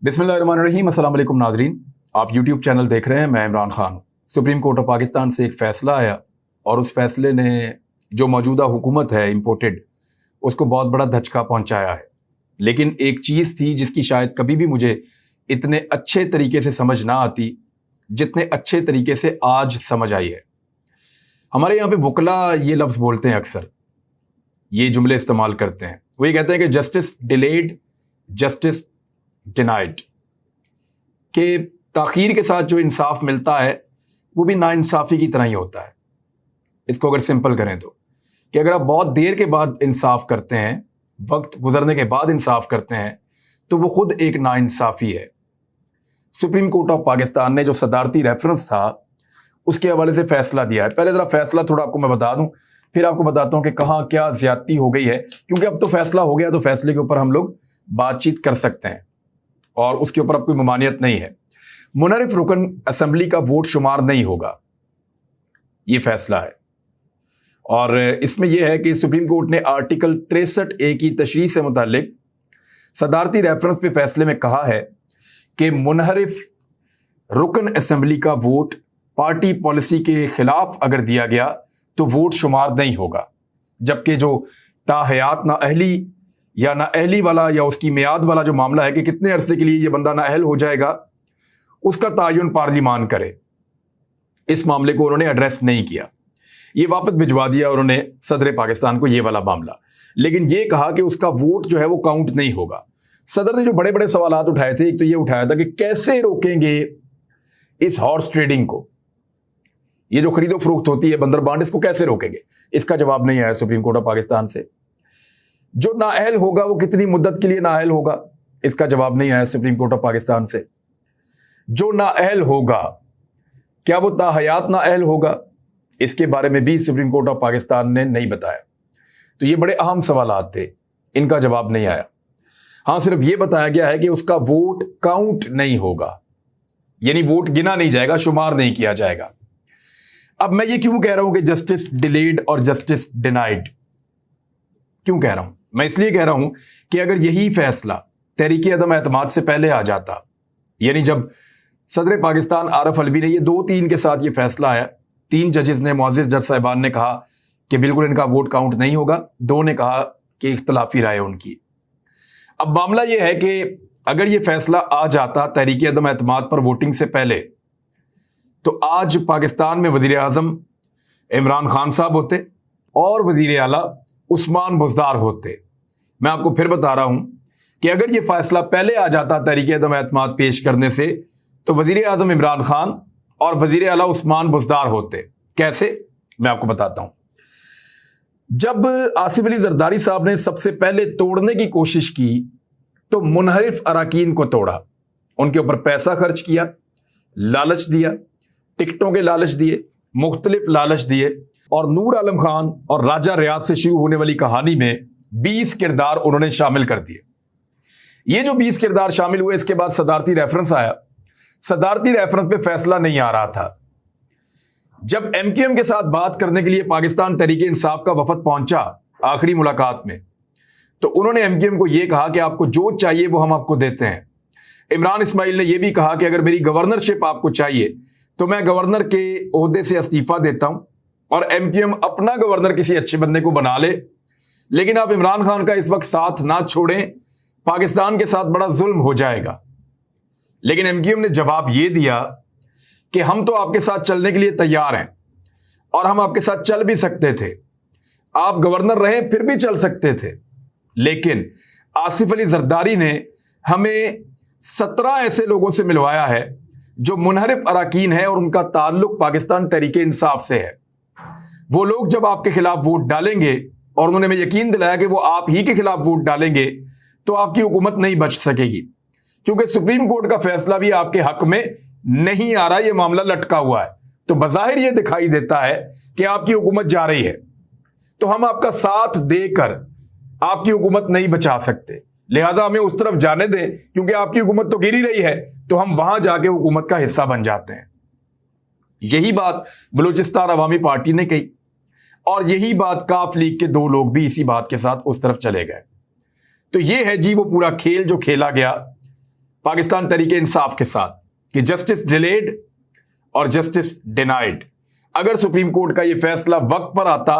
बिस्मिल्लाहिर्रहमानिर्रहीम। अस्सलाम वालेकुम नाज़रीन, आप यूट्यूब चैनल देख रहे हैं। मैं Imran Khan. Supreme court of Pakistan से एक फ़ैसला आया और उस फैसले ने जो मौजूदा हुकूमत है इम्पोर्टेड, उसको बहुत बड़ा धचका पहुंचाया है। लेकिन एक चीज़ थी जिसकी शायद कभी भी मुझे इतने अच्छे तरीके से समझ ना आती जितने अच्छे तरीके से आज समझ आई है। हमारे यहाँ पे वकला ये लफ्ज़ बोलते हैं, अक्सर ये जुमले इस्तेमाल करते हैं। वो ये कहते हैं कि जस्टिस डिलेड, जस्टिस डिनाइड, के ताख़ीर के साथ जो इंसाफ मिलता है वो भी नाइंसाफ़ी की तरह ही होता है। इसको अगर सिंपल करें तो कि अगर आप बहुत देर के बाद इंसाफ करते हैं, वक्त गुजरने के बाद इंसाफ करते हैं, तो वो खुद एक नाइंसाफ़ी है। सुप्रीम कोर्ट ऑफ पाकिस्तान ने जो सदारती रेफरेंस था उसके हवाले से फैसला दिया है। पहले ज़रा फैसला थोड़ा आपको मैं बता दूं, फिर आपको बताता हूं कि कहाँ क्या ज्यादती हो गई है, क्योंकि अब तो फैसला हो गया तो फैसले के ऊपर हम लोग बातचीत कर सकते हैं और उसके ऊपर अब कोई ममानियत नहीं है। मुनरिफ रुकन असेंबली का वोट शुमार नहीं होगा, ये फैसला है। और इसमें यह है कि सुप्रीम कोर्ट ने आर्टिकल 63A की तशरीह से मुतालिक सदारती रेफरेंस पे फैसले में कहा है कि मुनहरिफ रुकन असेंबली का वोट पार्टी पॉलिसी के खिलाफ अगर दिया गया तो वोट शुमार नहीं होगा, जबकि जो ताहयात नाअहली या नाअहली वाला या उसकी मियाद वाला जो मामला है कि कितने अरसे के लिए ये बंदा नाअहल हो जाएगा, उसका तायुन पार्लिमान करे, इस मामले को उन्होंने एड्रेस नहीं किया। ये वापस भिजवा दिया उन्होंने सदर पाकिस्तान को, ये वाला मामला। लेकिन ये कहा कि उसका वोट जो है वो काउंट नहीं होगा। सदर ने जो बड़े बड़े सवालात उठाए थे, एक तो ये उठाया था कि कैसे रोकेंगे इस हॉर्स ट्रेडिंग को, ये जो खरीदो फरोख्त होती है बंदर बांट, इसको कैसे रोकेंगे। इसका जवाब नहीं आया सुप्रीम कोर्ट ऑफ पाकिस्तान से। जो नाअहल होगा वो कितनी मुद्दत के लिए नाअहल होगा, इसका जवाब नहीं आया सुप्रीम कोर्ट ऑफ पाकिस्तान से। जो नाअहल होगा क्या वो ताहयात नाअहल होगा, इसके बारे में भी सुप्रीम कोर्ट ऑफ पाकिस्तान ने नहीं बताया। तो ये बड़े अहम सवालात थे, इनका जवाब नहीं आया। हाँ, सिर्फ ये बताया गया है कि उसका वोट काउंट नहीं होगा, यानी वोट गिना नहीं जाएगा, शुमार नहीं किया जाएगा। अब मैं ये क्यों कह रहा हूं कि जस्टिस डिलेड और जस्टिस डिनाइड, क्यों कह रहा हूं? मैं इसलिए कह रहा हूं कि अगर यही फैसला तहरीक अदम एतमाद से पहले आ जाता, यानी जब सदर पाकिस्तान आरफ अलवी ने ये 2-3 के साथ ये फैसला आया, 3 जजेस ने, मुअज़्ज़िज़ जज साहिबान ने कहा कि बिल्कुल इनका वोट काउंट नहीं होगा, 2 ने कहा कि इख्तलाफी राय उनकी। अब मामला यह है कि अगर ये फैसला आ जाता तहरीक अदम एतमाद पर वोटिंग से पहले, तो आज पाकिस्तान में वजीर आजम इमरान खान साहब होते और वजीर आला उस्मान बुज़दार होते। मैं आपको फिर बता रहा हूं कि अगर ये फैसला पहले आ जाता तहरीक अदम एतमाद पेश करने से, तो वजीर आजम इमरान खान और वजीर आला उस्मान बुज़दार होते। कैसे, मैं आपको बताता हूं। जब आसिफ अली जरदारी साहब ने सबसे पहले तोड़ने की कोशिश की तो मुनहरिफ अराकीन को तोड़ा, उनके ऊपर पैसा खर्च किया, लालच दिया, टिकटों के लालच दिए, मुख्तलिफ लालच दिए, और नूर आलम खान और राजा रियाज से शुरू होने वाली कहानी में 20 किरदार उन्होंने शामिल कर दिए। ये जो 20 किरदार शामिल हुए, इसके बाद सदारती रेफरेंस आया। सदारती रेफरेंस पे फैसला नहीं आ रहा था। जब एमक्यूएम के साथ बात करने के लिए पाकिस्तान तहरीक इंसाफ का वफद पहुंचा आखिरी मुलाकात में, तो उन्होंने एमक्यूएम को यह कहा कि आपको जो चाहिए वो हम आपको देते हैं। इमरान इस्माइल ने यह भी कहा कि अगर मेरी गवर्नरशिप आपको चाहिए तो मैं गवर्नर के ओहदे से इस्तीफा देता हूं और एमक्यूएम अपना गवर्नर किसी अच्छे बंदे को बना ले, लेकिन आप इमरान खान का इस वक्त साथ ना छोड़ें, पाकिस्तान के साथ बड़ा जुल्म हो जाएगा। लेकिन एमक्यूएम ने जवाब यह दिया कि हम तो आपके साथ चलने के लिए तैयार हैं और हम आपके साथ चल भी सकते थे, आप गवर्नर रहें फिर भी चल सकते थे, लेकिन आसिफ अली जरदारी ने हमें 17 ऐसे लोगों से मिलवाया है जो मुनहरिफ अराकीन है और उनका ताल्लुक पाकिस्तान तहरीक इंसाफ से है। वो लोग जब आपके खिलाफ वोट डालेंगे, और उन्होंने हमें यकीन दिलाया कि वो आप ही के खिलाफ वोट डालेंगे, तो आपकी हुकूमत नहीं बच सकेगी, क्योंकि सुप्रीम कोर्ट का फैसला भी आपके हक में नहीं आ रहा, ये मामला लटका हुआ है। तो बज़ाहिर ये दिखाई देता है कि आपकी हुकूमत जा रही है, तो हम आपका साथ देकर आपकी हुकूमत नहीं बचा सकते, लिहाजा हमें उस तरफ जाने दें, क्योंकि आपकी हुकूमत तो गिर ही रही है, तो हम वहां जाके हुकूमत का हिस्सा बन जाते हैं। यही बात बलूचिस्तान अवामी पार्टी ने कही और यही बात काफ लीग के 2 लोग भी इसी बात के साथ उस तरफ चले गए। तो ये है जी वो पूरा खेल जो खेला गया पाकिस्तान तरीके इंसाफ के साथ कि जस्टिस डिलेड और जस्टिस डिनाइड। अगर सुप्रीम कोर्ट का यह फैसला वक्त पर आता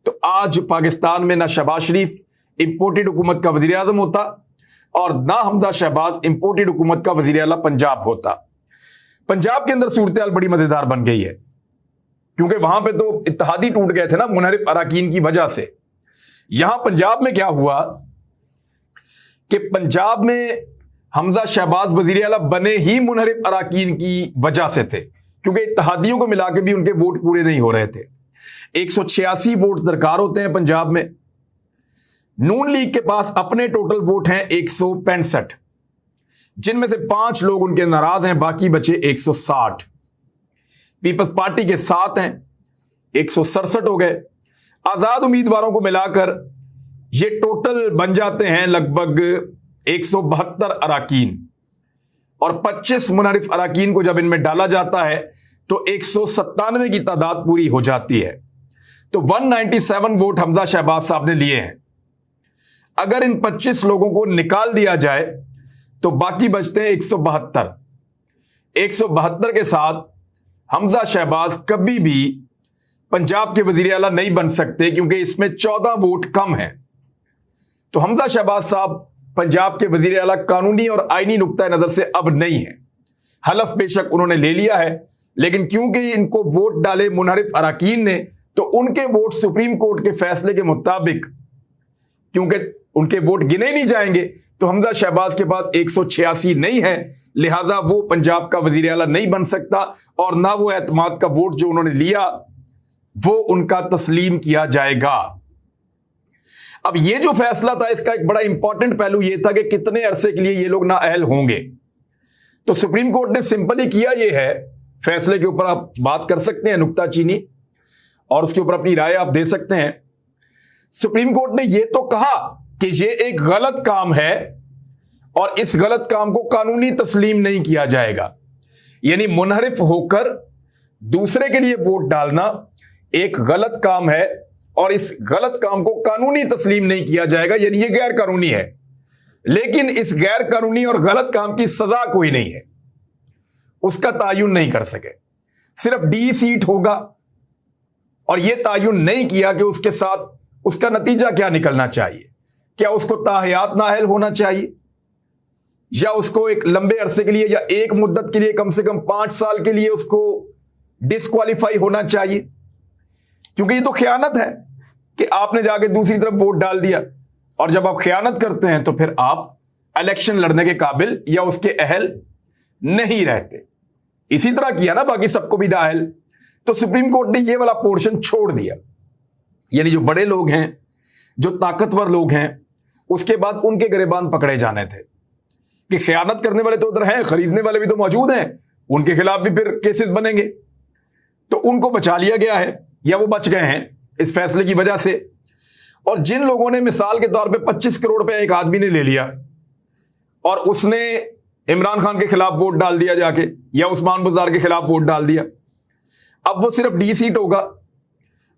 तो आज पाकिस्तान में ना शहबाज शरीफ इंपोर्टेड हुकूमत का वजीर आजम होता और ना हमजा शहबाज इंपोर्टेड हुकूमत का वजीर आला पंजाब होता। पंजाब के अंदर सूरत हाल बड़ी मजेदार बन गई है क्योंकि वहां पे तो इत्तेहादी टूट गए थे ना मुनहरिफ अराकीन की वजह से। यहां पंजाब में क्या हुआ कि पंजाब में हमजा शहबाज वजीर आला बने ही मुनहरिफ अराकीन की वजह से थे क्योंकि इत्तेहादियों को मिला के भी उनके वोट पूरे नहीं हो रहे थे। 186 वोट दरकार होते हैं पंजाब में। नून लीग के पास अपने टोटल वोट हैं 165, जिनमें से 5 लोग उनके नाराज हैं, बाकी बचे 160। पीपल्स पार्टी के 7 हैं, 167 हो गए। आजाद उम्मीदवारों को मिलाकर ये टोटल बन जाते हैं लगभग 172 अराकीन और 25 मुनहरिफ अराकीन को जब इनमें डाला जाता है तो 197 की तादाद पूरी हो जाती है। तो 197 वोट हमजा शहबाज साहब ने लिए हैं। अगर इन 25 लोगों को निकाल दिया जाए तो बाकी बचते हैं 172। 172 के साथ हमजा शहबाज कभी भी पंजाब के वजीर आला नहीं बन सकते क्योंकि इसमें 14 वोट कम है। तो हमजा शहबाज साहब पंजाब के वजीर आला कानूनी और आईनी नुक्ता नजर से अब नहीं है। हलफ बेशक उन्होंने ले लिया है, लेकिन क्योंकि इनको वोट डाले मुनहरिफ अराकीन ने तो उनके वोट सुप्रीम कोर्ट के फैसले के मुताबिक क्योंकि उनके वोट गिने नहीं जाएंगे तो हमजा शहबाज के पास 186 नहीं है, लिहाजा वो पंजाब का वजीर आला नहीं बन सकता और ना वो एतमाद का वोट जो उन्होंने लिया वो उनका तस्लीम किया जाएगा। अब ये जो फैसला था इसका एक बड़ा इंपॉर्टेंट पहलू ये था कि कितने अरसे के लिए ये लोग नाअहल होंगे। तो सुप्रीम कोर्ट ने सिंपली किया ये है, फैसले के ऊपर आप बात कर सकते हैं नुक्ताचीनी और उसके ऊपर अपनी राय आप दे सकते हैं। सुप्रीम कोर्ट ने यह तो कहा कि यह एक गलत काम है और इस गलत काम को कानूनी तस्लीम नहीं किया जाएगा। यानी मुनहरिफ होकर दूसरे के लिए वोट डालना एक गलत काम है और इस गलत काम को कानूनी तस्लीम नहीं किया जाएगा, यानी यह गैर कानूनी है। लेकिन इस गैर कानूनी और गलत काम की सजा कोई नहीं है, उसका तायुन नहीं कर सके। सिर्फ डी सीट होगा और यह तायुन नहीं किया कि उसके साथ उसका नतीजा क्या निकलना चाहिए। क्या उसको ताहयात नाअहल होना चाहिए या उसको एक लंबे अरसे के लिए या एक मुद्दत के लिए कम से कम 5 साल के लिए उसको डिस्क्वालीफाई होना चाहिए। क्योंकि ये तो खयानत है कि आपने जाके दूसरी तरफ वोट डाल दिया और जब आप खयानत करते हैं तो फिर आप इलेक्शन लड़ने के काबिल या उसके अहल नहीं रहते। इसी तरह किया ना बाकी सबको भी नाअहल। तो सुप्रीम कोर्ट ने ये वाला पोर्शन छोड़ दिया, यानी जो बड़े लोग हैं, जो ताकतवर लोग हैं, उसके बाद उनके गिरेबान पकड़े जाने थे कि खयानत करने वाले तो उधर हैं, खरीदने वाले भी तो मौजूद हैं, उनके खिलाफ भी फिर केसेस बनेंगे। तो उनको बचा लिया गया है या वो बच गए हैं इस फैसले की वजह से। और जिन लोगों ने मिसाल के तौर पे 25 करोड़ रुपया एक आदमी ने ले लिया और उसने इमरान खान के खिलाफ वोट डाल दिया जाके या उस्मान बुज़दार के खिलाफ वोट डाल दिया, अब वो सिर्फ डी सीट होगा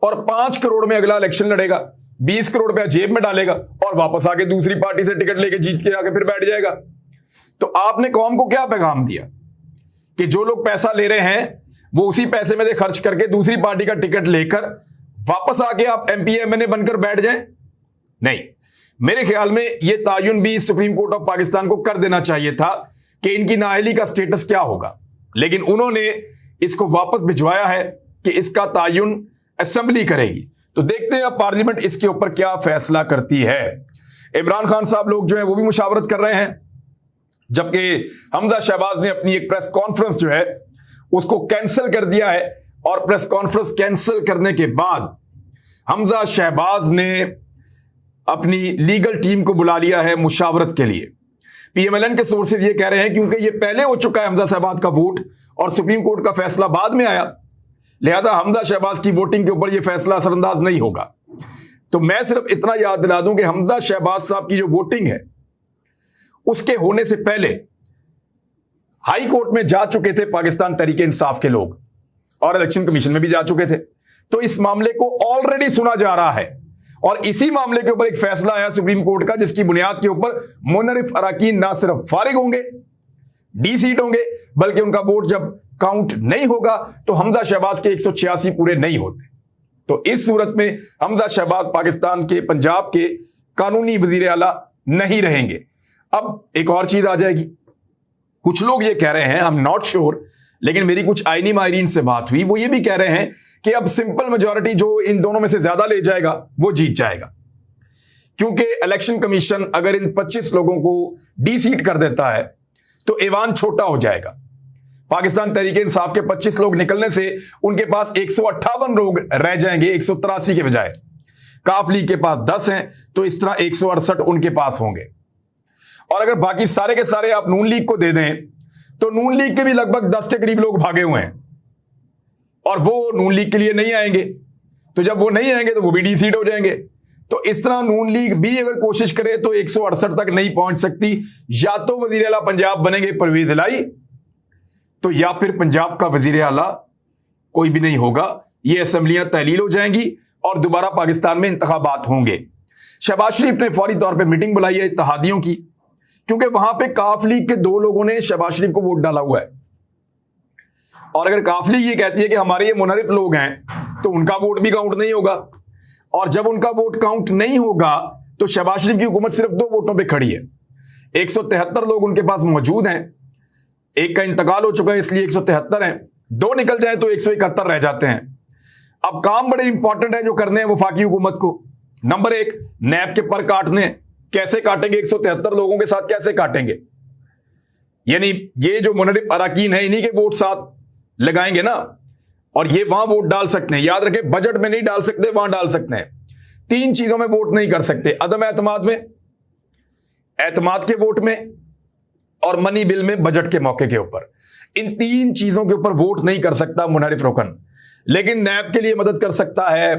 और 5 करोड़ में अगला इलेक्शन लड़ेगा, 20 करोड़ रुपया जेब में डालेगा और वापस आके दूसरी पार्टी से टिकट लेके जीत के आके फिर बैठ जाएगा। तो आपने कौम को क्या पैगाम दिया कि जो लोग पैसा ले रहे हैं वो उसी पैसे में से खर्च करके दूसरी पार्टी का टिकट लेकर वापस आके आप एमपी एमएनए बनकर बैठ जाएं? नहीं, मेरे ख्याल में यह तायुन भी सुप्रीम कोर्ट ऑफ पाकिस्तान को कर देना चाहिए था कि इनकी नाअहली का स्टेटस क्या होगा, लेकिन उन्होंने इसको वापस भिजवाया है कि इसका तायुन असेंबली करेगी। तो देखते हैं अब पार्लियामेंट इसके ऊपर क्या फैसला करती है। इमरान खान साहब लोग जो है वो भी मुशावरत कर रहे हैं, जबकि हमजा शहबाज ने अपनी एक प्रेस कॉन्फ्रेंस जो है उसको कैंसिल कर दिया है और प्रेस कॉन्फ्रेंस कैंसिल करने के बाद हमजा शहबाज ने अपनी लीगल टीम को बुला लिया है मुशावरत के लिए। पीएमएलएन के सोर्सेज ये कह रहे हैं क्योंकि ये पहले हो चुका है हमजा शहबाज का वोट और सुप्रीम कोर्ट का फैसला बाद में आया, लिहाजा हमजा शहबाज की वोटिंग के ऊपर यह फैसला असरअंदाज नहीं होगा। तो मैं सिर्फ इतना याद दिला दूं कि हमजा शहबाज साहब की जो वोटिंग है उसके होने से पहले हाई कोर्ट में जा चुके थे पाकिस्तान तरीके इंसाफ के लोग और इलेक्शन कमीशन में भी जा चुके थे। तो इस मामले को ऑलरेडी सुना जा रहा है और इसी मामले के ऊपर एक फैसला आया सुप्रीम कोर्ट का जिसकी बुनियाद के ऊपर मुनहरिफ अराकीन ना सिर्फ फारिग होंगे डी सीट होंगे, बल्कि उनका वोट जब काउंट नहीं होगा तो हमजा शहबाज के 186 पूरे नहीं होते। तो इस सूरत में हमजा शहबाज पाकिस्तान के पंजाब के कानूनी वजीर आला नहीं रहेंगे। अब एक और चीज आ जाएगी, कुछ लोग ये कह रहे हैं, आई एम नॉट श्योर, लेकिन मेरी कुछ आईनी माहिरीन से बात हुई, वो ये भी कह रहे हैं कि अब सिंपल मेजॉरिटी जो इन दोनों में से ज्यादा ले जाएगा वो जीत जाएगा, क्योंकि इलेक्शन कमीशन अगर इन 25 लोगों को डी सीट कर देता है तो ऐवान छोटा हो जाएगा। पाकिस्तान तहरीक इंसाफ के 25 लोग निकलने से उनके पास 158 लोग रह जाएंगे 183 के बजाय। काफ लीग के पास 10 हैं, तो इस तरह 168 उनके पास होंगे। और अगर बाकी सारे के सारे आप नून लीग को दे दें तो नून लीग के भी लगभग 10 के करीब लोग भागे हुए हैं और वो नून लीग के लिए नहीं आएंगे। तो जब वो नहीं आएंगे तो वो भी डी सीट हो जाएंगे। तो इस तरह नून लीग भी अगर कोशिश करे तो 168 तक नहीं पहुंच सकती। या तो वजीर आला पंजाब बनेंगे परवेज इलाही, तो या फिर पंजाब का वजीर आला कोई भी नहीं होगा। ये असेंबलियां तहलील हो जाएंगी और दोबारा पाकिस्तान में इंतखाबात होंगे। शहबाज शरीफ ने फौरी तौर पे मीटिंग बुलाई है इत्तेहादियों की, क्योंकि वहां पे काफ लीग के 2 लोगों ने शहबाज शरीफ को वोट डाला हुआ है। और अगर काफ लीग ये कहती है कि हमारे ये मुनरिफ लोग हैं तो उनका वोट भी काउंट नहीं होगा, और जब उनका वोट काउंट नहीं होगा तो शहबाज शरीफ की हुकूमत सिर्फ 2 वोटों पे खड़ी है। 173 लोग उनके पास मौजूद हैं, एक का इंतकाल हो चुका है इसलिए 173 हैं, 2 निकल जाए तो 171 रह जाते हैं। अब काम बड़े इंपॉर्टेंट है जो करने हैं वफाकी हुकूमत को। नंबर 1, नैब के पर काटने। कैसे काटेंगे? 173 लोगों के साथ कैसे काटेंगे? यानी ये जो मुनरिफ अराकीन है इन्हीं के वोट साथ लगाएंगे ना, और ये वहां वोट डाल सकते हैं। याद रखें, बजट में नहीं डाल सकते, वहां डाल सकते हैं। 3 चीजों में वोट नहीं कर सकते, अदम एतमाद में, एतमाद के वोट में, और मनी बिल में बजट के मौके के ऊपर। इन 3 चीजों के ऊपर वोट नहीं कर सकता मुनरिफ रुकन। लेकिन नैब के लिए मदद कर सकता है,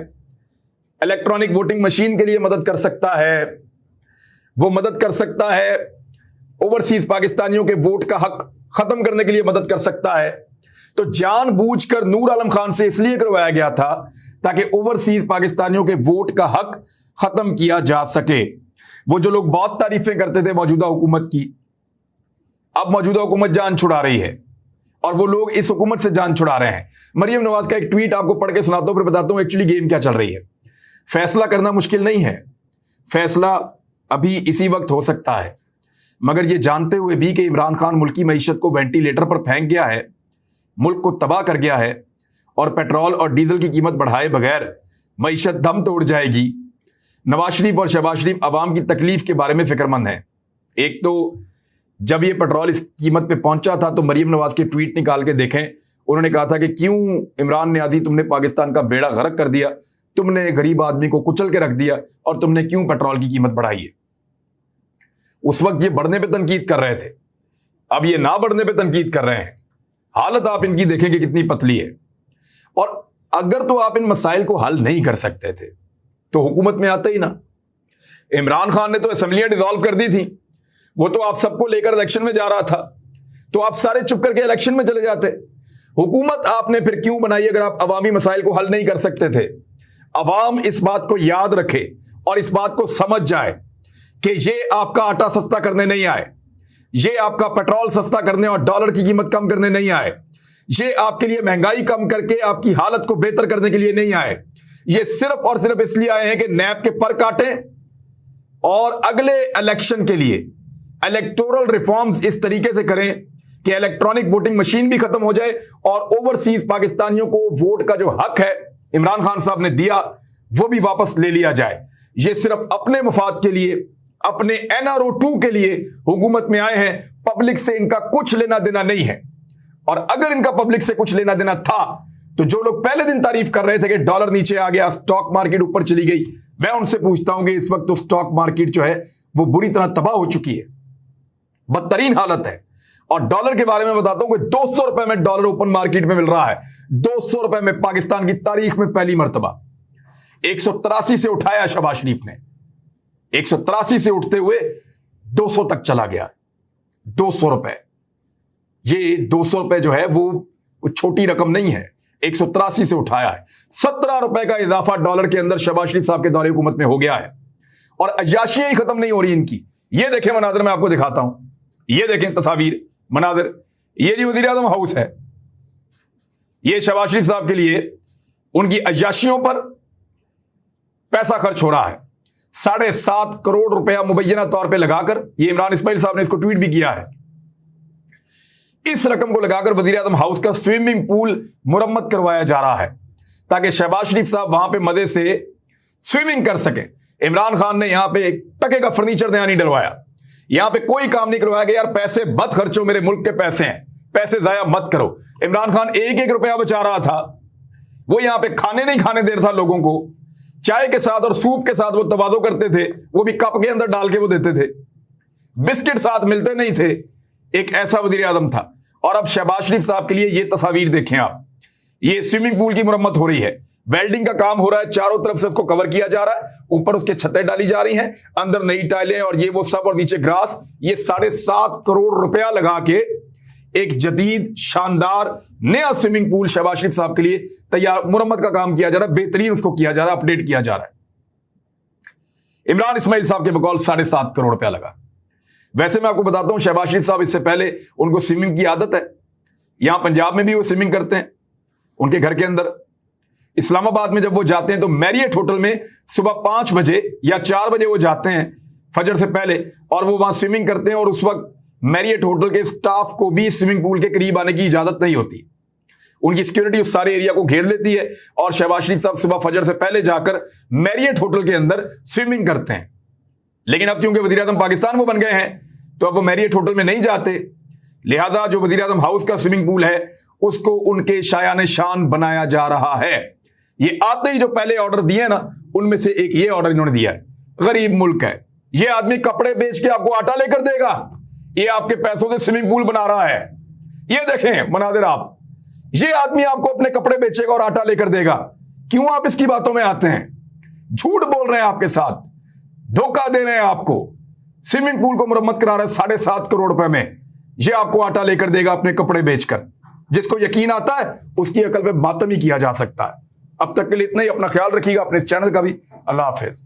इलेक्ट्रॉनिक वोटिंग मशीन के लिए मदद कर सकता है, वो मदद कर सकता है ओवरसीज पाकिस्तानियों के वोट का हक खत्म करने के लिए मदद कर सकता है। तो जानबूझकर नूर आलम खान से इसलिए करवाया गया था ताकि ओवरसीज पाकिस्तानियों के वोट का हक खत्म किया जा सके। वो जो लोग बहुत तारीफें करते थे मौजूदा हुकूमत की, अब मौजूदा हुकूमत जान छुड़ा रही है और वो लोग इस हुकूमत से जान छुड़ा रहे हैं। मरियम नवाज का एक ट्वीट आपको पढ़ के सुनाता हूं, फिर बताता हूं एक्चुअली गेम क्या चल रही है। फैसला करना मुश्किल नहीं है, फैसला अभी इसी वक्त हो सकता है, मगर ये जानते हुए भी कि इमरान खान मुल्क की मईशत को वेंटिलेटर पर फेंक गया है, मुल्क को तबाह कर गया है, और पेट्रोल और डीजल की कीमत बढ़ाए बगैर मईशत दम तोड़ जाएगी। नवाज शरीफ और शहबाज शरीफ आवाम की तकलीफ के बारे में फिक्रमंद हैं। एक तो जब ये पेट्रोल इस कीमत पे पहुंचा था तो मरियम नवाज के ट्वीट निकाल के देखें, उन्होंने कहा था कि क्यों इमरान नियाज़ी तुमने पाकिस्तान का बेड़ा गर्क कर दिया, तुमने गरीब आदमी को कुचल के रख दिया, और तुमने क्यों पेट्रोल की कीमत बढ़ाई है। उस वक्त ये बढ़ने पे तनकीद कर रहे थे, अब ये ना बढ़ने पे तनकीद कर रहे हैं। हालत आप इनकी देखेंगे कितनी पतली है। और अगर तो आप इन मसाइल को हल नहीं कर सकते थे तो हुकूमत में आते ही ना। इमरान खान ने तो असेंबलियां डिसॉल्व कर दी थी, वो तो आप सबको लेकर इलेक्शन में जा रहा था, तो आप सारे चुप करके इलेक्शन में चले जाते। हुकूमत आपने फिर क्यों बनाई अगर आप अवामी मसाइल को हल नहीं कर सकते थे। अवाम इस बात को याद रखे और इस बात को समझ जाए कि ये आपका आटा सस्ता करने नहीं आए, ये आपका पेट्रोल सस्ता करने और डॉलर की कीमत कम करने नहीं आए, ये आपके लिए महंगाई कम करके आपकी हालत को बेहतर करने के लिए नहीं आए। ये सिर्फ और सिर्फ इसलिए आए हैं कि नैब के पर काटें और अगले इलेक्शन के लिए इलेक्टोरल रिफॉर्म्स इस तरीके से करें कि इलेक्ट्रॉनिक वोटिंग मशीन भी खत्म हो जाए और ओवरसीज पाकिस्तानियों को वोट का जो हक है इमरान खान साहब ने दिया वो भी वापस ले लिया जाए। ये सिर्फ अपने मफाद के लिए, अपने NRO 2 के लिए हुकूमत में आए हैं, पब्लिक से इनका कुछ लेना देना नहीं है। और अगर इनका पब्लिक से कुछ लेना देना था तो जो लोग पहले दिन तारीफ कर रहे थे कि डॉलर नीचे आ गया, स्टॉक मार्केट ऊपर चली गई, मैं उनसे पूछता हूं कि इस वक्त तो स्टॉक मार्केट जो है वो बुरी तरह तबाह हो चुकी है, बदतरीन हालत है। और डॉलर के बारे में बताता हूं कि 200 रुपए में डॉलर ओपन मार्केट में मिल रहा है, 200 रुपए में, पाकिस्तान की तारीख में पहली मर्तबा। 183 से उठाया शहबाज शरीफ ने, 183 से उठते हुए 200 तक चला गया। 200 रुपए, ये 200 रुपए जो है वो छोटी रकम नहीं है, 183 से उठाया है। 17 रुपए का इजाफा डॉलर के अंदर शहबाज शरीफ साहब के दौरे हुकूमत में हो गया है और अय्याशियां ही खत्म नहीं हो रही इनकी। ये देखें मनाजर, मैं आपको दिखाता हूं, ये देखें तस्वीर, मनाजिर, ये जी वजीर आजम हाउस है, ये शहबाज शरीफ साहब के लिए उनकी अय्याशियों पर पैसा खर्च हो रहा है। 7.5 करोड़ रुपया मुबैना तौर पे लगाकर, ये इमरान इस्माइल साहब ने इसको ट्वीट भी किया है, इस रकम को लगाकर वजीर आजम हाउस का स्विमिंग पूल मुरम्मत करवाया जा रहा है ताकि शहबाज शरीफ साहब वहां पे मजे से स्विमिंग कर सके। इमरान खान ने यहां पे एक टके का फर्नीचर नया नहीं डलवाया, यहां पे कोई काम नहीं करवाया कि यार पैसे मत खर्चो, मेरे मुल्क के पैसे हैं, पैसे जाया मत करो। इमरान खान एक एक रुपया बचा रहा था, वो यहां पे खाने नहीं खाने दे रहा था लोगों को, चाय के साथ और सूप के साथ वो तबादो करते थे, वो भी कप के अंदर डाल के वो देते थे, बिस्किट साथ मिलते नहीं थे। एक ऐसा वजीर आजम था। और अब शहबाज शरीफ साहब के लिए ये तस्वीर देखें आप, ये स्विमिंग पूल की मुरम्मत हो रही है, वेल्डिंग का काम हो रहा है, चारों तरफ से उसको कवर किया जा रहा है, ऊपर उसके छतें डाली जा रही हैं, अंदर नई टाइलें और ये वो सब, और नीचे ग्रास। ये 7.5 करोड़ रुपया लगा के एक जदीद शानदार नया स्विमिंग पूल शहबाज शरीफ साहब के लिए तैयार, मुरम्मत का काम किया जा रहा है, बेहतरीन उसको किया जा रहा है, अपडेट किया जा रहा है। इमरान इस्माइल साहब के बकौल 7.5 करोड़ रुपया लगा। वैसे मैं आपको बताता हूं, शहबाज शरीफ साहब इससे पहले उनको स्विमिंग की आदत है, यहां पंजाब में भी वो स्विमिंग करते हैं, उनके घर के अंदर। इस्लामाबाद में जब वो जाते हैं तो मैरियट होटल में सुबह 5 बजे या 4 बजे वो जाते हैं फजर से पहले, और वो वहां स्विमिंग करते हैं। और उस वक्त मैरियट होटल के स्टाफ को भी स्विमिंग पूल के करीब आने की इजाजत नहीं होती, उनकी सिक्योरिटी उस सारे एरिया को घेर लेती है, और शहबाज शरीफ साहब सुबह फजर से पहले जाकर मैरियट होटल के अंदर स्विमिंग करते हैं। लेकिन अब क्योंकि वजीर आजम पाकिस्तान वो बन गए हैं, तो अब वो मैरियट होटल में नहीं जाते, लिहाजा जो वजीर आजम हाउस का स्विमिंग पूल है उसको उनके शायान शान बनाया जा रहा है। ये आते ही जो पहले ऑर्डर दिए ना, उनमें से एक ये ऑर्डर इन्होंने दिया है। गरीब मुल्क है, ये आदमी कपड़े बेच के आपको आटा लेकर देगा, ये आपके पैसों से स्विमिंग पूल बना रहा है। ये देखें मनाजिर आप, ये आदमी आपको अपने कपड़े बेचेगा और आटा लेकर देगा। क्यों आप इसकी बातों में आते हैं? झूठ बोल रहे हैं आपके साथ, धोखा दे रहे हैं आपको। स्विमिंग पूल को मुरम्मत करा रहे हैं 7.5 करोड़ रुपए में, ये आपको आटा लेकर देगा अपने कपड़े बेचकर। जिसको यकीन आता है उसकी अकल पे मातम ही किया जा सकता है। अब तक के लिए इतना ही, अपना ख्याल रखिएगा, अपने इस चैनल का भी। अल्लाह हाफिज।